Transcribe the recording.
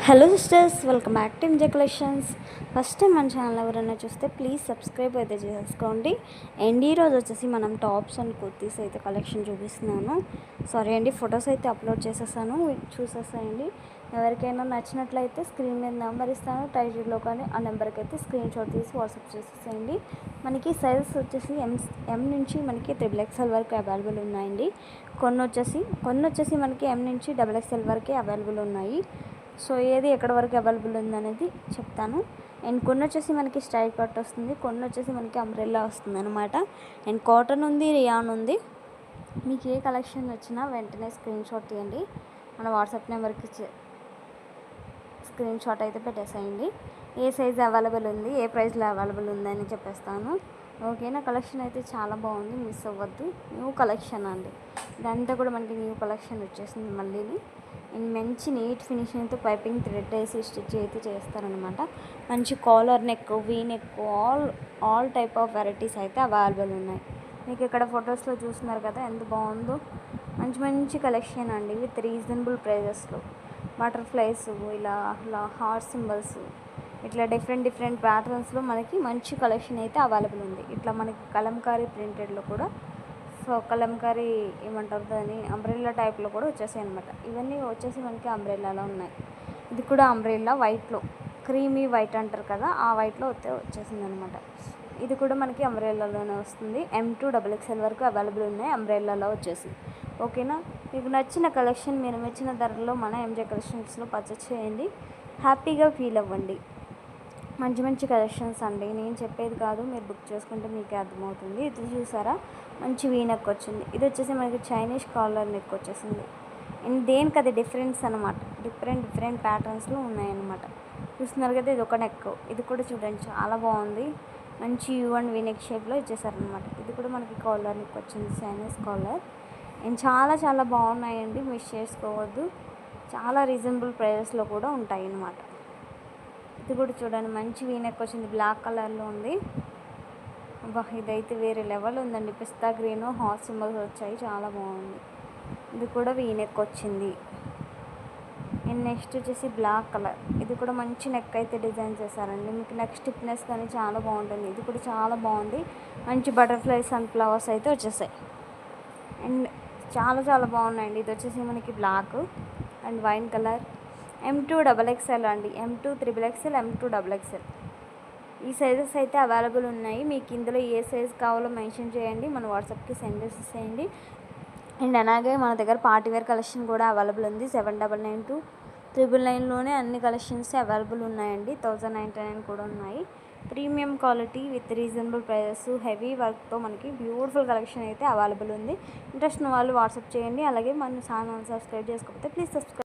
Hello sisters, welcome back to M J collections. First time మన channel ఎవరైనా చూస్తే ప్లీజ్ సబ్స్క్రైబ్ అయితే చేసుకోండి. అండ్ ఈరోజు వచ్చేసి మనం టాప్స్ అండ్ కుర్తీస్ అయితే కలెక్షన్ చూపిస్తున్నాను. సారీ అండి, ఫొటోస్ అయితే అప్లోడ్ చేసేసాను, చూసేసాయండి. ఎవరికైనా నచ్చినట్లయితే స్క్రీన్ మీద నెంబర్ ఇస్తాను, టైటిల్లో కానీ ఆ నెంబర్కి అయితే స్క్రీన్ షాట్ తీసి వాట్సాప్ చేసేసేయండి. మనకి సైజెస్ వచ్చేసి ఎం నుంచి మనకి XXL వరకు అవైలబుల్ ఉన్నాయండి. కొన్ని వచ్చేసి మనకి ఎం నుంచి XXL వరకే అవైలబుల్ ఉన్నాయి. సో ఏది ఎక్కడ వరకు అవైలబుల్ ఉందనేది చెప్తాను. అండ్ కొన్ని వచ్చేసి మనకి స్ట్రైట్ కట్ వస్తుంది, కొన్ని వచ్చేసి మనకి అంబ్రెల్లా వస్తుంది అనమాట. అండ్ కాటన్ ఉంది, రియాన్ ఉంది. మీకు ఏ కలెక్షన్ వచ్చినా వెంటనే స్క్రీన్ షాట్ తీయండి, మన వాట్సాప్ నెంబర్కి స్క్రీన్ షాట్ అయితే పెట్టేసేయండి. ఏ సైజ్ అవైలబుల్ ఉంది, ఏ ప్రైస్లో అవైలబుల్ ఉందని చెప్పేస్తాను. ఓకేనా. కలెక్షన్ అయితే చాలా బాగుంది, మిస్ అవ్వద్దు. న్యూ కలెక్షన్ అండి, ఇదంతా కూడా మనకి న్యూ కలెక్షన్ వచ్చేసింది మళ్ళీ. అండ్ మంచి నీట్ ఫినిషింగ్తో పైపింగ్ థ్రెడ్ వేసి స్టిచ్ అయితే చేస్తారనమాట. మంచి collar neck, V neck, all type of varieties అయితే అవైలబుల్ ఉన్నాయి. మీకు ఇక్కడ ఫొటోస్లో చూస్తున్నారు కదా ఎంత బాగుందో. మంచి కలెక్షన్ అండి, విత్ రీజనబుల్ ప్రైజెస్లో. బటర్ఫ్లైస్, ఇలా హార్ట్ సింబల్స్, ఇట్లా డిఫరెంట్ ప్యాటర్న్స్లో మనకి మంచి కలెక్షన్ అయితే అవైలబుల్ ఉంది. ఇట్లా మనకి కలంకారీ ప్రింటెడ్లో కూడా, సో కలంకారీ ఏమంటారు దాన్ని, అంబ్రెల్లా టైప్లో కూడా వచ్చేసాయి అనమాట. ఇవన్నీ వచ్చేసి మనకి అంబ్రెల్లాలో ఉన్నాయి. ఇది కూడా అంబ్రెల్లా వైట్లో, క్రీమీ వైట్ అంటారు కదా, ఆ వైట్లో వచ్చేసింది అనమాట. ఇది కూడా మనకి అంబ్రెల్లాలోనే వస్తుంది. M2 XXL వరకు అవైలబుల్ ఉన్నాయి అంబ్రెల్లాలో వచ్చేసి. ఓకేనా. మీకు నచ్చిన కలెక్షన్ మీరు మెచ్చిన ధరలో మన ఎంజే కలెక్షన్స్లో పర్చేస్ చేయండి, హ్యాపీగా ఫీల్ అవ్వండి. మంచి కలెక్షన్స్ అండి, నేను చెప్పేది కాదు, మీరు బుక్ చేసుకుంటే మీకే అర్థమవుతుంది. ఇది చూసారా, మంచి వీ నెక్ వచ్చింది. ఇది వచ్చేసి మనకి చైనీస్ కాలర్ నెక్ వచ్చేసింది. అండ్ దేనికి అది డిఫరెన్స్ అనమాట, డిఫరెంట్ ప్యాటర్న్స్లో ఉన్నాయన్నమాట. చూస్తున్నారు కదా, ఇది ఒక నెక్. ఇది కూడా చూడండి చాలా బాగుంది, మంచి యూ అండ్ వీ నెక్ షేప్లో ఇచ్చేసారనమాట. ఇది కూడా మనకి కాలర్ నెక్ వచ్చింది, చైనీస్ కాలర్. అండ్ చాలా బాగున్నాయండి, మిస్ చేసుకోవద్దు. చాలా రీజనబుల్ ప్రైజెస్లో కూడా ఉంటాయి అన్నమాట. ఇది కూడా చూడండి, మంచి వీ నెక్ వచ్చింది, బ్లాక్ కలర్లో ఉంది. ఇదైతే వేరే లెవెల్ ఉందండి. పిస్తా గ్రీన్ హార్ట్ సింబల్స్ వచ్చాయి, చాలా బాగుంది. ఇది కూడా వీ నెక్ వచ్చింది. అండ్ నెక్స్ట్ వచ్చేసి బ్లాక్ కలర్. ఇది కూడా మంచి నెక్ అయితే డిజైన్ చేశారండి. మీకు నెక్ స్టిఫ్నెస్ కానీ చాలా బాగుంటుంది. ఇది కూడా చాలా బాగుంది, మంచి బటర్ఫ్లైస్ అండ్ ఫ్లవర్స్ అయితే వచ్చేసాయి. అండ్ చాలా బాగున్నాయండి. ఇది వచ్చేసి మనకి black and wine colour. M2 XXL అండి, M2 XXL, M2 XXL ఈ సైజెస్ అయితే అవైలబుల్ ఉన్నాయి. మీకు ఇందులో ఏ సైజ్ కావాలో మెన్షన్ చేయండి, మన వాట్సాప్కి సెండ్ చేసేసేయండి. అండ్ అలాగే మన దగ్గర పార్టీవేర్ కలెక్షన్ కూడా అవైలబుల్ ఉంది. 7992 999లోనే అన్ని కలెక్షన్స్ అవైలబుల్ ఉన్నాయండి. 1099 కూడా ఉన్నాయి. Premium quality with reasonable prices, heavy వర్క్తో మనకి బ్యూటిఫుల్ కలెక్షన్ అయితే అవైలబుల్ ఉంది. ఇంట్రెస్ట్ ఉన్న వాళ్ళు వాట్సాప్ చేయండి. అలాగే మన ఛానల్ సబ్స్క్రైబ్ చేసుకోకపోతే ప్లీజ్ సబ్స్క్రైబ్.